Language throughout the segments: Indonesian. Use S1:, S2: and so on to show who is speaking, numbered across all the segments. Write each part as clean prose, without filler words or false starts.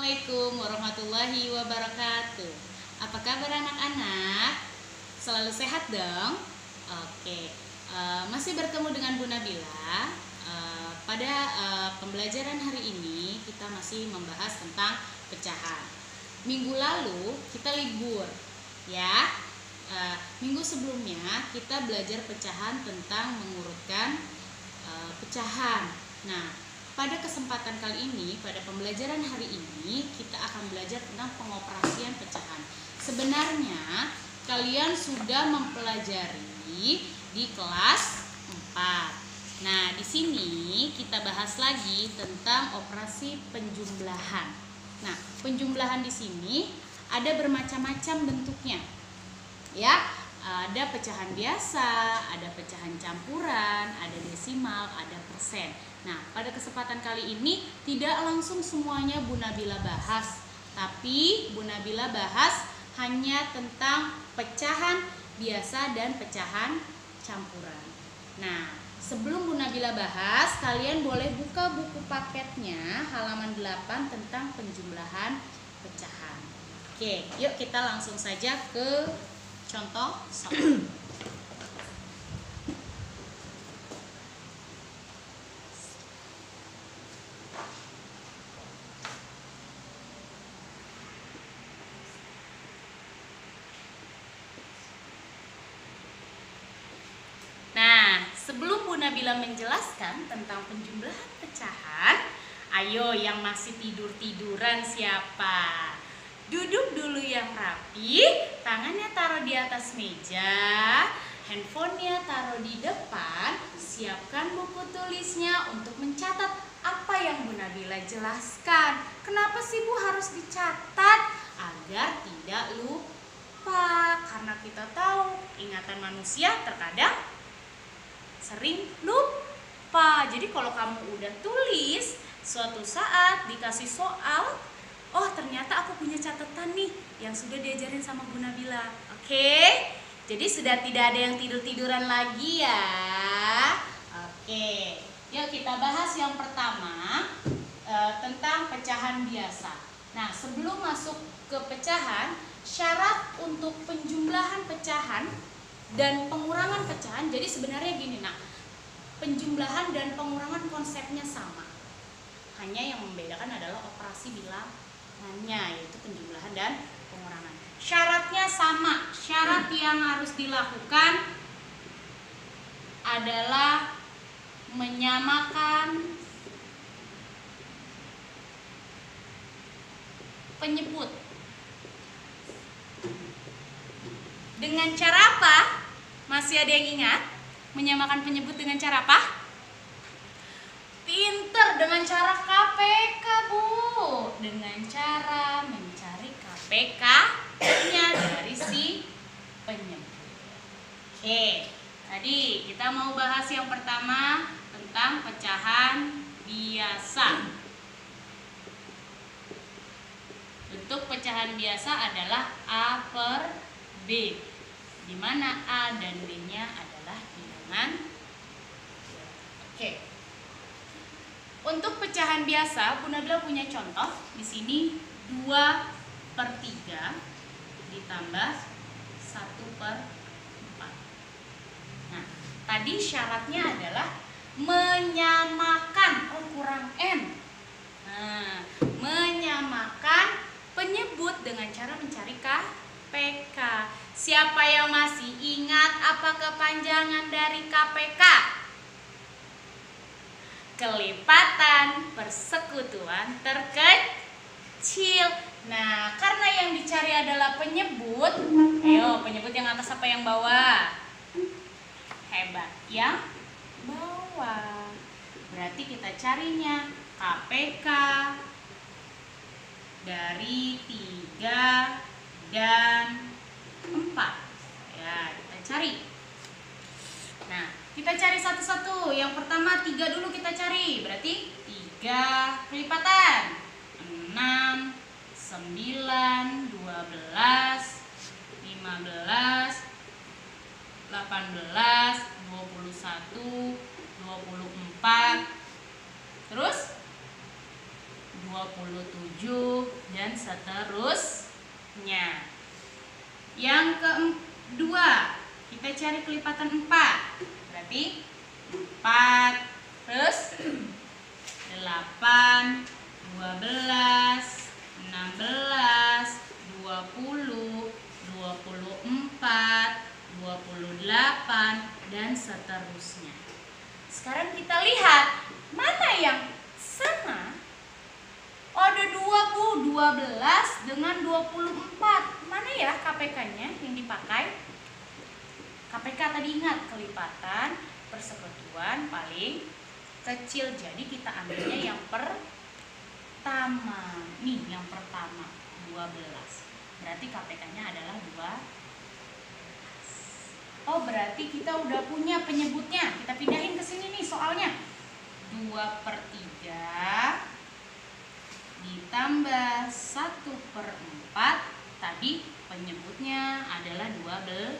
S1: Assalamualaikum warahmatullahi wabarakatuh. Apa kabar anak-anak? Selalu sehat dong? Oke, masih bertemu dengan Bu Nabila. Pada pembelajaran hari ini kita masih membahas tentang pecahan. Minggu lalu kita libur, ya. Minggu sebelumnya kita belajar pecahan tentang mengurutkan pecahan. Nah, pada kesempatan kali ini, pada pembelajaran hari ini, kita akan belajar tentang pengoperasian pecahan. Sebenarnya, kalian sudah mempelajari di kelas 4. Nah, di sini kita bahas lagi tentang operasi penjumlahan. Nah, penjumlahan di sini ada bermacam-macam bentuknya. Ya, ada pecahan biasa, ada pecahan campuran, ada desimal, ada persen. Nah, pada kesempatan kali ini tidak langsung semuanya Bu Nabila bahas, tapi Bu Nabila bahas hanya tentang pecahan biasa dan pecahan campuran. Nah, sebelum Bu Nabila bahas, kalian boleh buka buku paketnya halaman 8 tentang penjumlahan pecahan. Oke, yuk kita langsung saja ke contoh 1. Nah, sebelum Bu Nabila menjelaskan tentang penjumlahan pecahan, ayo yang masih tidur-tiduran siapa? Duduk dulu yang rapi, tangannya taruh di atas meja, handphonenya taruh di depan, siapkan buku tulisnya untuk mencatat apa yang Bu Nabila jelaskan. Kenapa sih Bu harus dicatat? Agar tidak lupa, karena kita tahu ingatan manusia terkadang sering lupa. Jadi kalau kamu udah tulis, suatu saat dikasih soal, oh ternyata aku punya catatan nih yang sudah diajarin sama Bu Nabila. Oke, jadi sudah tidak ada yang tidur-tiduran lagi ya. Oke, yuk kita bahas yang pertama tentang pecahan biasa. Nah, sebelum masuk ke pecahan, syarat untuk penjumlahan pecahan dan pengurangan pecahan, jadi sebenarnya gini, nah, penjumlahan dan pengurangan konsepnya sama. Hanya yang membedakan adalah operasi bilangannya, yaitu penjumlahan dan pengurangan. Syaratnya sama. Syarat yang harus dilakukan adalah menyamakan penyebut. Dengan cara apa? Masih ada yang ingat? Menyamakan penyebut dengan cara apa? Pinter, dengan cara KPK, Bu. Dengan cara mencari KPK-nya dari si penyebut. Oke, tadi kita mau bahas yang pertama tentang pecahan biasa. Bentuk pecahan biasa adalah A per B, di mana A dan B-nya adalah bilangan. Oke. Untuk pecahan biasa, Bu Nabila punya contoh. Di sini 2/3 ditambah 1/4. Nah, tadi syaratnya adalah menyamakan, kurang N. Nah, menyamakan penyebut dengan cara mencari KPK. Siapa yang masih ingat apa kepanjangan dari KPK? Kelipatan persekutuan terkecil. Nah, karena yang dicari adalah penyebut, ayo penyebut yang atas apa yang bawah? Hebat, yang bawah. Berarti kita carinya KPK dari 3 dan 4. Ya, kita cari. Nah, kita cari satu-satu. Yang pertama 3 dulu kita cari. Berarti 3 kelipatan 6, 9, 12, 15, 18, 21, 24. Terus 27, dan seterusnya. Yang kedua, kita cari kelipatan 4. Berarti 4 terus 8, 12, 16, 20, 24, 28 dan seterusnya. Sekarang kita lihat mana yang sama. Oh, ada 20, 12 dengan 24. Mana ya KPK-nya yang dipakai? KPK tadi ingat kelipatan persekutuan paling kecil. Jadi kita ambilnya yang pertama. Nih yang pertama 12. Berarti KPK-nya adalah 2. Oh, berarti kita udah punya penyebutnya. Kita pindahin ke sini nih soalnya. 2/3 ditambah 1/4. Tadi penyebutnya adalah 12.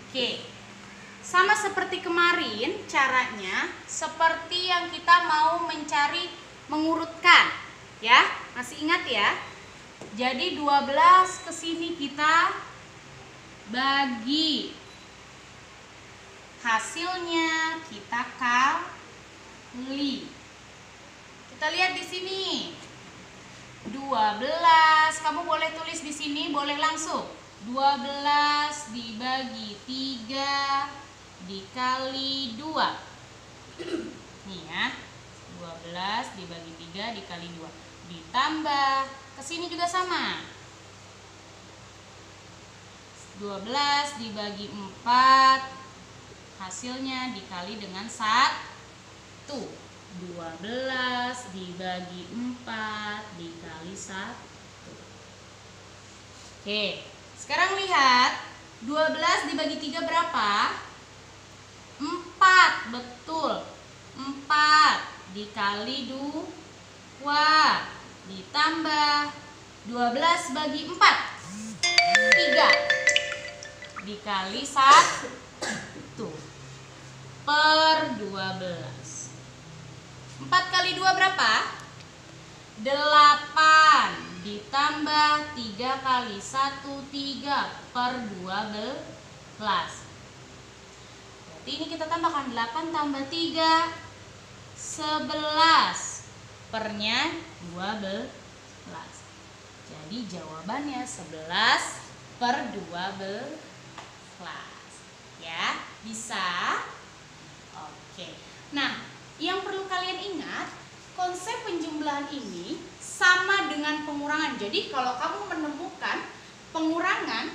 S1: Oke. Sama seperti kemarin, caranya seperti yang kita mau mencari mengurutkan. Ya, masih ingat ya? Jadi 12 ke sini kita bagi, hasilnya kita kali. Kita lihat di sini 12. Kamu boleh tulis di sini, boleh langsung 12 dibagi 3 dikali 2. Nih ya, 12 dibagi 3 dikali 2 ditambah ke sini juga sama. 12 dibagi 4, hasilnya dikali dengan 1. 12 dibagi 4 dikali 1. Oke, sekarang lihat 12 dibagi 3 berapa? 4, betul. 4 dikali 2 ditambah 12 bagi 4, 3 dikali 1 per 12. 4 kali 2 berapa? 8 ditambah 3 kali 1, 3 per 12. Berarti ini kita tambahkan 8 tambah 3, 11. Pernya 12. Jadi jawabannya 11 per 12. Ya, bisa? Oke. Nah, yang perlu kalian ingat, konsep penjumlahan ini sama dengan pengurangan. Jadi kalau kamu menemukan pengurangan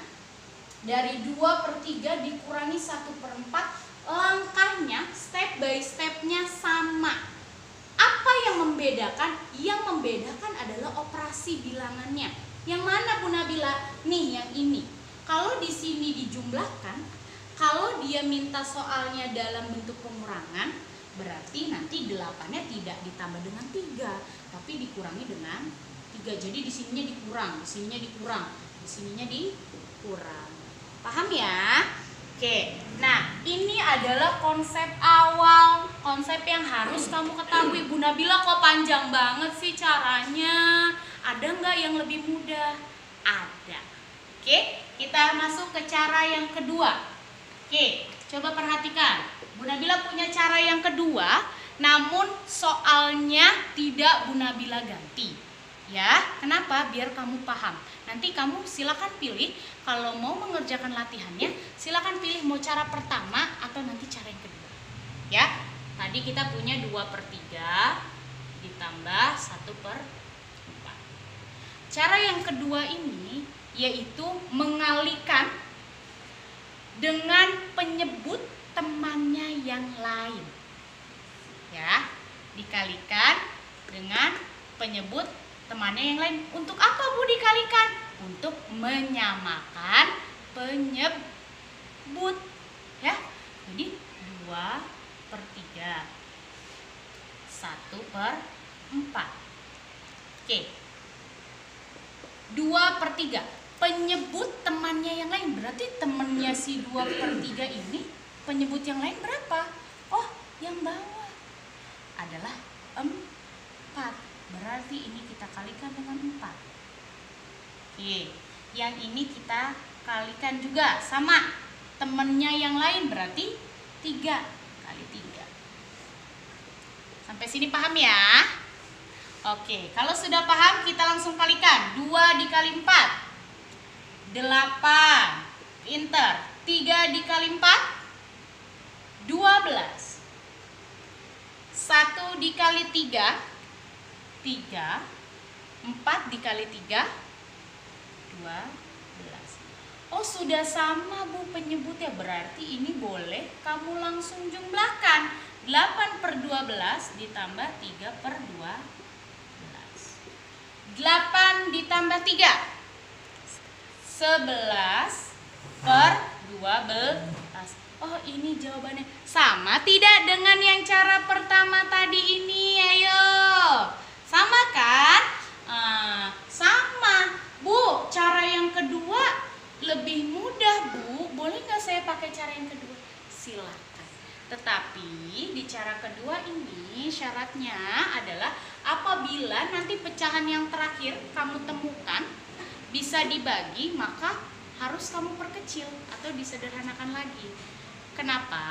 S1: dari 2/3 dikurangi 1/4, langkahnya step by stepnya sama. Apa yang membedakan? Yang membedakan adalah operasi bilangannya. Yang mana Bu Nabila? Nih, yang ini. Kalau di sini dijumlahkan, kalau dia minta soalnya dalam bentuk pengurangan, berarti nanti 8-nya tidak ditambah dengan 3, tapi dikurangi dengan 3. Jadi di sininya dikurang, di sininya dikurang, di sininya dikurang. Paham ya? Oke. Nah, ini adalah konsep awal, konsep yang harus kamu ketahui. Bu Nabila kok panjang banget sih caranya? Ada nggak yang lebih mudah? Ada. Oke, kita masuk ke cara yang kedua. Oke, coba perhatikan. Bu Nabila punya cara yang kedua, namun soalnya tidak Bu Nabila ganti. Ya, kenapa? Biar kamu paham. Nanti kamu silakan pilih, kalau mau mengerjakan latihannya, silakan pilih mau cara pertama atau nanti cara yang kedua. Ya, tadi kita punya 2/3 ditambah 1/4. Cara yang kedua ini yaitu mengalikan dengan penyebut temannya yang lain. Ya, dikalikan dengan penyebut temannya yang lain. Untuk apa Bu dikalikan? Untuk menyamakan penyebut. Ya, jadi 2/3, 1/4. Oke, 2/3 penyebut temannya yang lain. Berarti temannya si 2/3 ini, penyebut yang lain berapa? Oh, yang bawah adalah 4. berarti ini kita kalikan dengan 4. Oke, yang ini kita kalikan juga sama temennya yang lain, berarti 3 kali 3. Sampai sini paham ya? Oke, kalau sudah paham kita langsung kalikan. 2 dikali 4 8. Pinter. 3 dikali 4 12. 1 dikali 3 3. 4 dikali 3 12. Oh, sudah sama Bu penyebutnya, berarti ini boleh kamu langsung jumlahkan. 8 per 12 ditambah 3 per 12. 8 ditambah 3 11 per 12. Oh, ini jawabannya. Sama tidak dengan yang cara pertama tadi ini? Ayo. Sama kan? Sama. Bu, cara yang kedua lebih mudah, Bu. Boleh nggak saya pakai cara yang kedua? Silakan. Tetapi di cara kedua ini syaratnya adalah apabila nanti pecahan yang terakhir kamu temukan bisa dibagi, maka harus kamu perkecil atau disederhanakan lagi. Kenapa?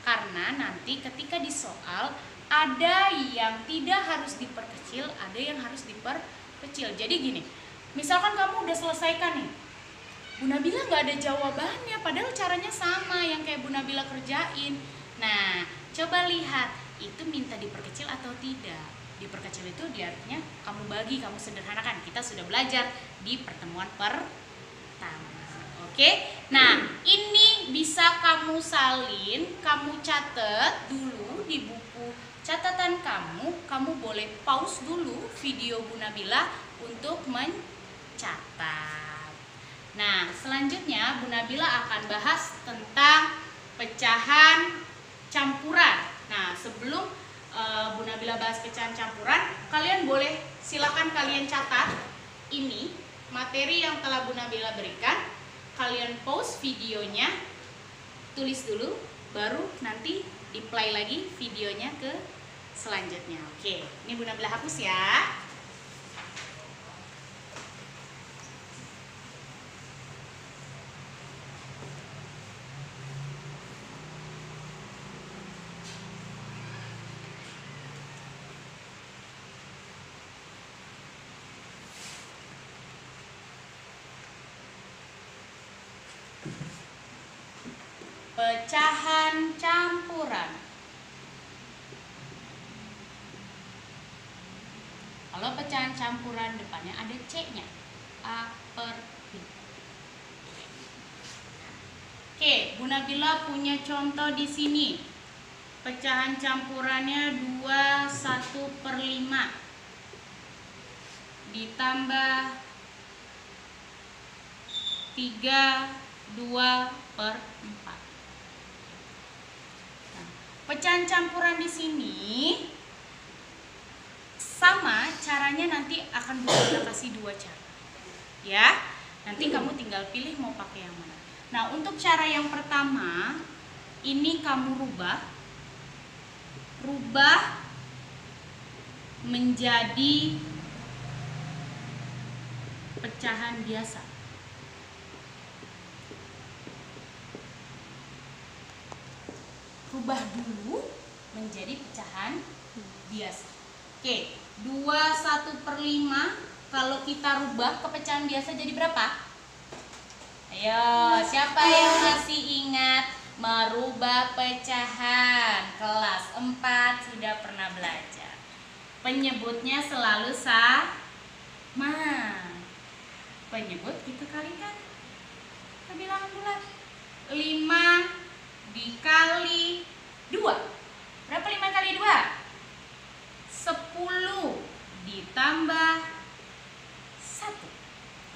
S1: Karena nanti ketika di soal ada yang tidak harus diperkecil, ada yang harus diperkecil. Jadi gini, misalkan kamu udah selesaikan nih, Bu Nabila nggak ada jawabannya, padahal caranya sama yang kayak Bu Nabila kerjain. Nah, coba lihat, itu minta diperkecil atau tidak. Diperkecil itu artinya kamu bagi, kamu sederhanakan. Kita sudah belajar di pertemuan pertama. Oke, nah ini bisa kamu salin, kamu catat dulu di buku catatan kamu. Kamu boleh pause dulu video Bu Nabila untuk mencatat. Nah, selanjutnya Bu Nabila akan bahas tentang pecahan campuran. Nah, sebelum Bu Nabila bahas pecahan campuran, kalian boleh silakan kalian catat ini materi yang telah Bu Nabila berikan. Kalian pause videonya, tulis dulu, baru nanti di play lagi videonya ke selanjutnya. Oke, ini Bu Nabila hapus ya. Pecahan campuran. Kalau pecahan campuran depannya ada C-nya. A per B. Oke, Bu Nabila punya contoh di sini. Pecahan campurannya 2 1 per 5 ditambah 3 2 per 4. Pecahan campuran di sini sama caranya, nanti akan kita kasih 2 cara. Ya, nanti kamu tinggal pilih mau pakai yang mana. Nah, untuk cara yang pertama ini kamu rubah menjadi pecahan biasa. Rubah dulu menjadi pecahan biasa. Oke, 2 1 per 5 kalau kita rubah ke pecahan biasa jadi berapa? Ayo, siapa yang masih ingat merubah pecahan? Kelas 4 sudah pernah belajar. Penyebutnya selalu sama. Penyebut kita kalikan ke bilangan bulat. 5 dikali 2. Berapa 5 kali 2? 10 ditambah 1.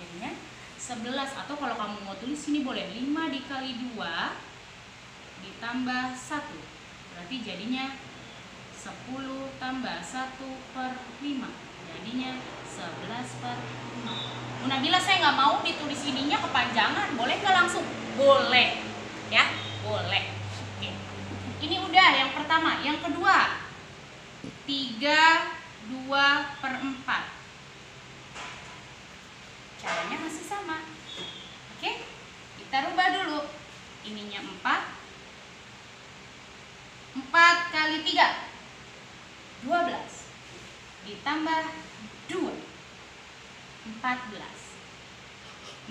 S1: Jadinya 11, atau kalau kamu mau tulis sini boleh 5 dikali 2 ditambah 1. Berarti jadinya 10 tambah 1 per 5. Jadinya 11 per 5. Bu Nabila, saya nggak mau ditulis ininya kepanjangan. Boleh nggak langsung? Boleh. Ya, boleh. Oke. Ini udah yang pertama. Yang kedua, 3 2/4. Caranya masih sama. Oke, kita rubah dulu. Ininya 4. 4 kali 3 12 ditambah 2 14.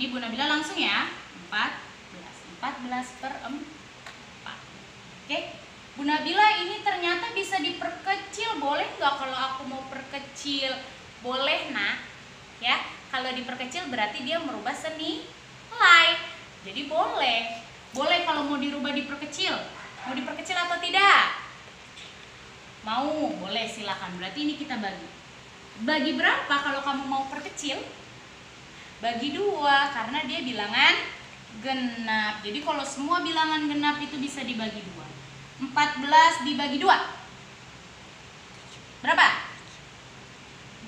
S1: Ini Bu Nabila langsung ya. 14/4. Oke, Bu Nabila ini ternyata bisa diperkecil. Boleh nggak kalau aku mau perkecil? Boleh nak. Ya, kalau diperkecil berarti dia merubah senilai. Jadi boleh. Boleh kalau mau dirubah diperkecil. Mau diperkecil atau tidak? Mau, boleh, silakan. Berarti ini kita bagi. Bagi berapa kalau kamu mau perkecil? Bagi 2, karena dia bilangan genap. Jadi kalau semua bilangan genap itu bisa dibagi 2. 14 dibagi 2. Berapa?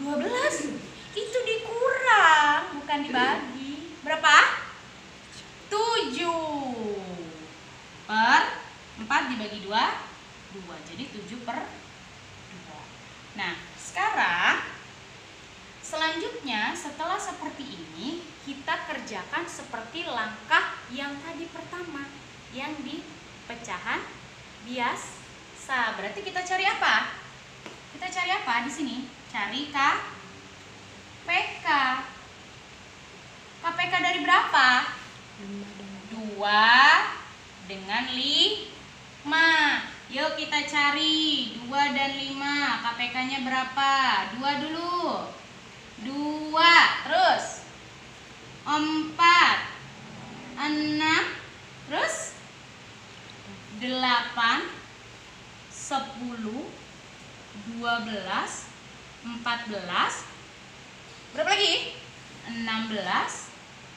S1: 12. Itu dikurang, bukan dibagi. Berapa? 7 per 4 dibagi 2, 2. Jadi 7/2. Nah, sekarang selanjutnya setelah seperti ini kita kerjakan seperti langkah yang tadi pertama, yang di pecahan biasa. Berarti kita cari apa? Kita cari apa di sini? Cari KPK. KPK dari berapa? 2 dengan 5. Yuk kita cari 2 dan 5. KPK-nya berapa? 2 dulu. 2. Terus 4, 6, terus 8, 10, 12, 14. Berapa lagi? 16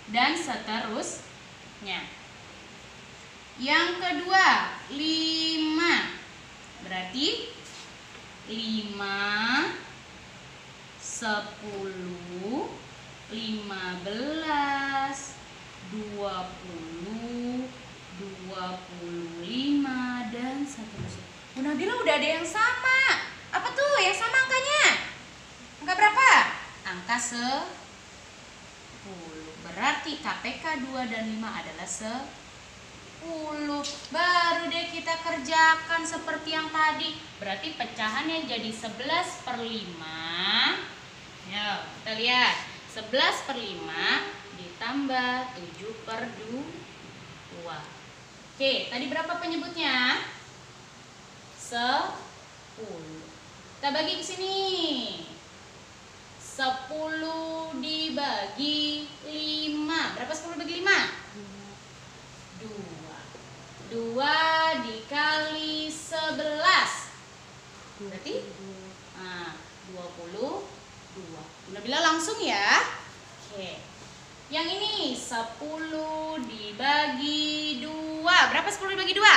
S1: dan seterusnya. Yang kedua 5. Berarti 5, 10, 15, 20, 25 dan seterusnya. Bu Nabila udah ada yang sama. Apa tuh yang sama angkanya? Angka berapa? Angka 10. Berarti KPK 2 dan 5 adalah 10. Baru deh kita kerjakan seperti yang tadi. Berarti pecahannya jadi 11/5. Ya, kita lihat 11/5 ditambah 7/2. Oke, tadi berapa penyebutnya? 10. Kita bagi ke sini. 10 dibagi 5. Berapa 10 dibagi 5? 2. 2 dikali 11. Berarti 22. Udah bilang langsung ya. Oke. Yang ini 10 dibagi 2. Berapa 10 dibagi 2?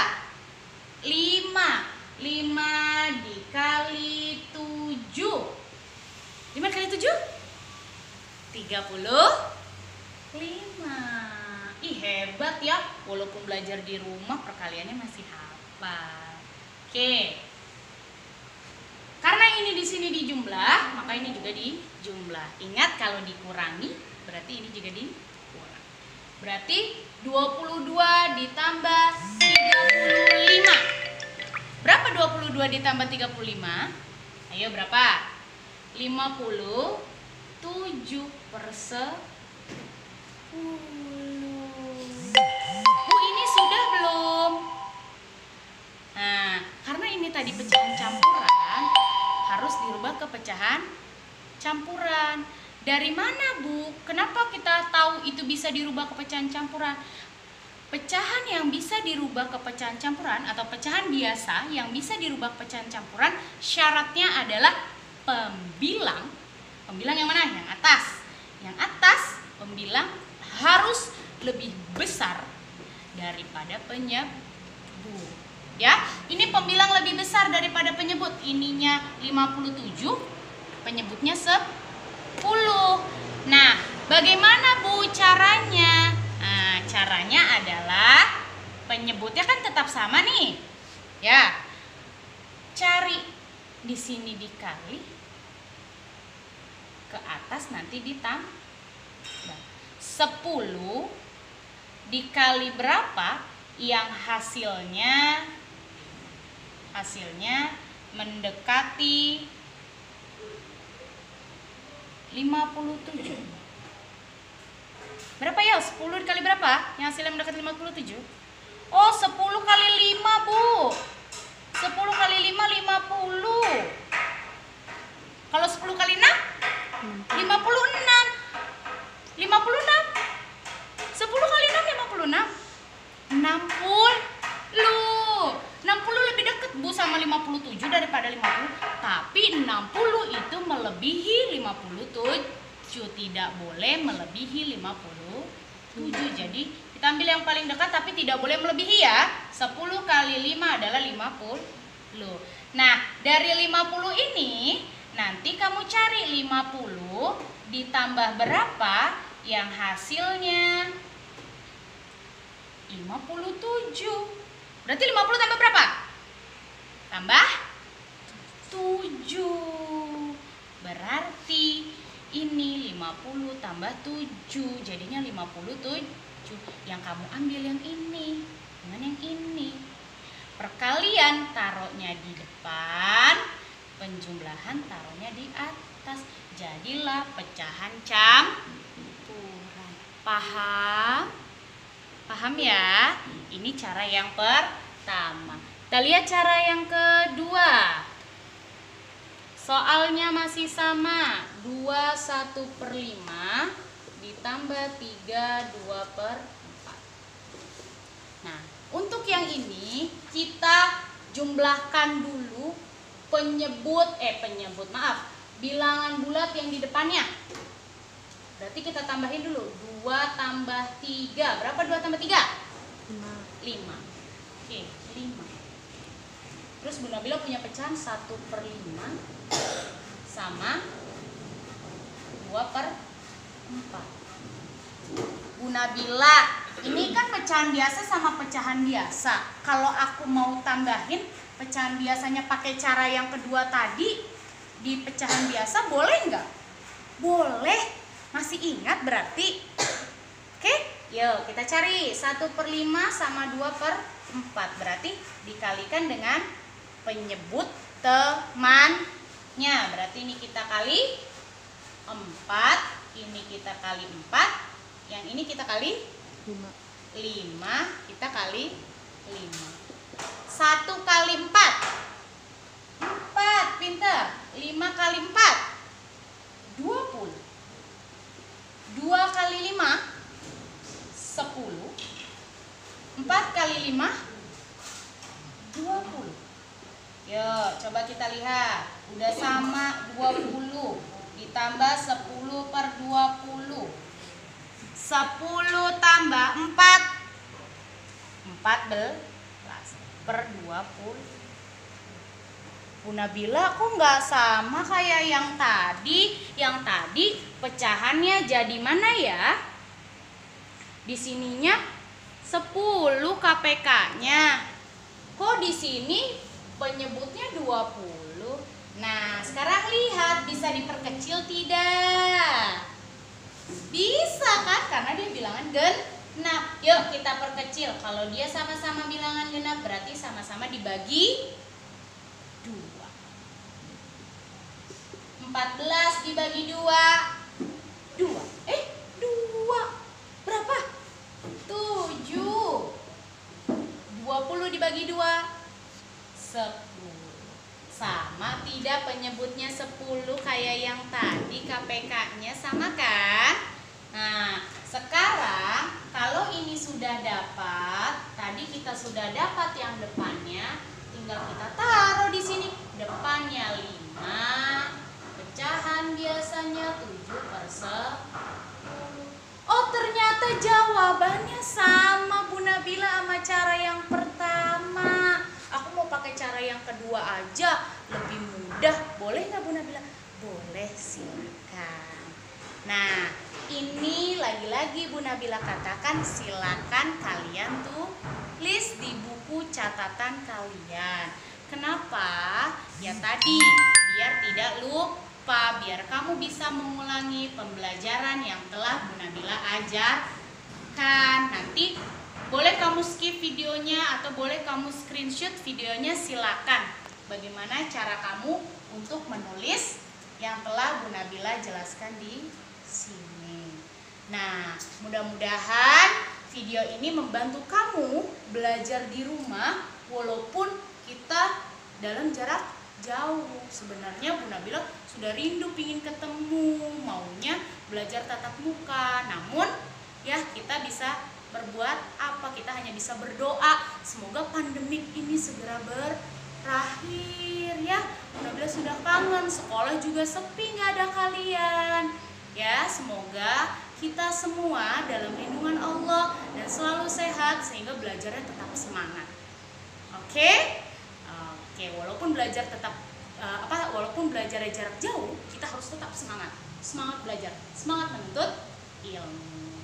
S1: 5. 5 dikali 7. 5 kali 7? 35. Ih, hebat ya. Walaupun belajar di rumah perkaliannya masih hafal. Oke. Karena ini di sini dijumlah, maka ini juga dijumlah. Ingat kalau dikurangi berarti ini juga dikurang. Berarti 22 ditambah 35. Berapa 22 ditambah 35? Ayo berapa? 57/10. Bu, ini sudah belum? Nah, karena ini tadi pecahan campuran, harus dirubah ke pecahan campuran. Dari mana, Bu? Kenapa kita tahu itu bisa dirubah ke pecahan campuran? Pecahan yang bisa dirubah ke pecahan campuran atau pecahan biasa yang bisa dirubah ke pecahan campuran, syaratnya adalah pembilang. Pembilang yang mana? Yang atas. Yang atas pembilang harus lebih besar daripada penyebut. Ya, ini pembilang lebih besar daripada penyebut. Ininya 57, penyebutnya 10. Nah, bagaimana, Bu, caranya? Nah, caranya adalah penyebutnya kan tetap sama nih. Ya. Cari di sini dikali, ke atas nanti ditambah. 10 dikali berapa yang hasilnya mendekati 57. Berapa ya? 10 dikali berapa yang hasilnya mendekati 57? Oh, 10 kali 5, Bu. 10 kali 5, 50. Kalau 10 kali 6, 56. 56. 10 kali 6, 56. 60 lebih dekat, Bu, sama 57 daripada 50. Tapi 60 itu melebihi 57. Tidak boleh melebihi 57. Jadi kita ambil yang paling dekat tapi tidak boleh melebihi ya. 10 kali 5 adalah 50. Nah, dari 50 ini nanti kamu cari 50 ditambah berapa yang hasilnya 57. Berarti 50 tambah berapa? Tambah 7. Berarti ini 50 tambah 7, jadinya 57. Yang kamu ambil yang ini dengan yang ini. Perkalian taruhnya di depan, penjumlahan taruhnya di atas. Jadilah pecahan campuran. Paham? Paham ya? Ini cara yang pertama. Kita lihat cara yang kedua. Soalnya masih sama. 2 1/5 ditambah 3 2/4. Nah, untuk yang ini kita jumlahkan dulu bilangan bulat yang di depannya. Berarti kita tambahin dulu 2 tambah 3. Berapa 2 tambah 3? 5. Oke, 5. Terus Bu Nabila punya pecahan 1/5 sama 2/4. Bu Nabila, ini kan pecahan biasa sama pecahan biasa. Kalau aku mau tambahin pecahan biasanya pakai cara yang kedua tadi di pecahan biasa, boleh nggak? Boleh. Masih ingat berarti? Oke, yuk kita cari 1/5 sama 2/4. Berarti dikalikan dengan penyebut temannya. Berarti ini kita kali 4, ini kita kali 4, yang ini kita kali 5, kita kali 5. 1 kali 4, 4, pinter. 5 kali 4, 20. 2 kali 5, 10. 4 kali 5, 20. Yuk, coba kita lihat. Udah sama 20 ditambah 10/20. 10 tambah 4, 14/20. Bu Nabila, kok nggak sama kayak yang tadi? Yang tadi pecahannya jadi mana ya? Di sininya 10 KPK-nya. Kok di sini penyebutnya 20? Nah, sekarang lihat bisa diperkecil tidak? Bisa kan? Karena dia bilangan genap. Yuk kita perkecil. Kalau dia sama-sama bilangan genap berarti sama-sama dibagi 2. 14 dibagi 2, 2. 2. Berapa? 7. 20 dibagi 2, 10. Sama tidak penyebutnya 10 kayak yang tadi KPK-nya sama kan? Nah, sekarang kalau ini sudah dapat, tadi kita sudah dapat yang depannya, tinggal kita taruh di sini. Depannya 5, pecahan biasanya 7/10. Oh, ternyata jawabannya sama Bu Nabila sama cara yang pertama. Aku mau pakai cara yang kedua aja, lebih mudah. Boleh nggak Bu Nabila? Boleh, silakan. Nah, ini lagi-lagi Bu Nabila katakan silakan kalian tulis di buku catatan kalian. Kenapa? Ya tadi biar tidak lupa. Apa? Biar kamu bisa mengulangi pembelajaran yang telah Bu Nabila ajarkan. Nanti boleh kamu skip videonya atau boleh kamu screenshot videonya, silakan. Bagaimana cara kamu untuk menulis yang telah Bu Nabila jelaskan di sini. Nah, mudah-mudahan video ini membantu kamu belajar di rumah walaupun kita dalam jarak jauh. Sebenarnya Bu Nabila sudah rindu pingin ketemu, maunya belajar tatap muka. Namun ya kita bisa berbuat apa? Kita hanya bisa berdoa semoga pandemik ini segera berakhir ya. Bu Nabila sudah kangen, sekolah juga sepi nggak ada kalian. Ya, semoga kita semua dalam lindungan Allah dan selalu sehat sehingga belajarnya tetap semangat. Oke? Oke, walaupun belajar tetap walaupun belajar jarak jauh, kita harus tetap semangat. Semangat belajar, semangat menuntut ilmu.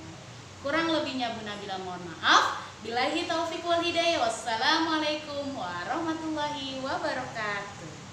S1: Kurang lebihnya Bu Nabila mohon maaf. Billahi taufiq wal hidayah. Wassalamualaikum warahmatullahi wabarakatuh.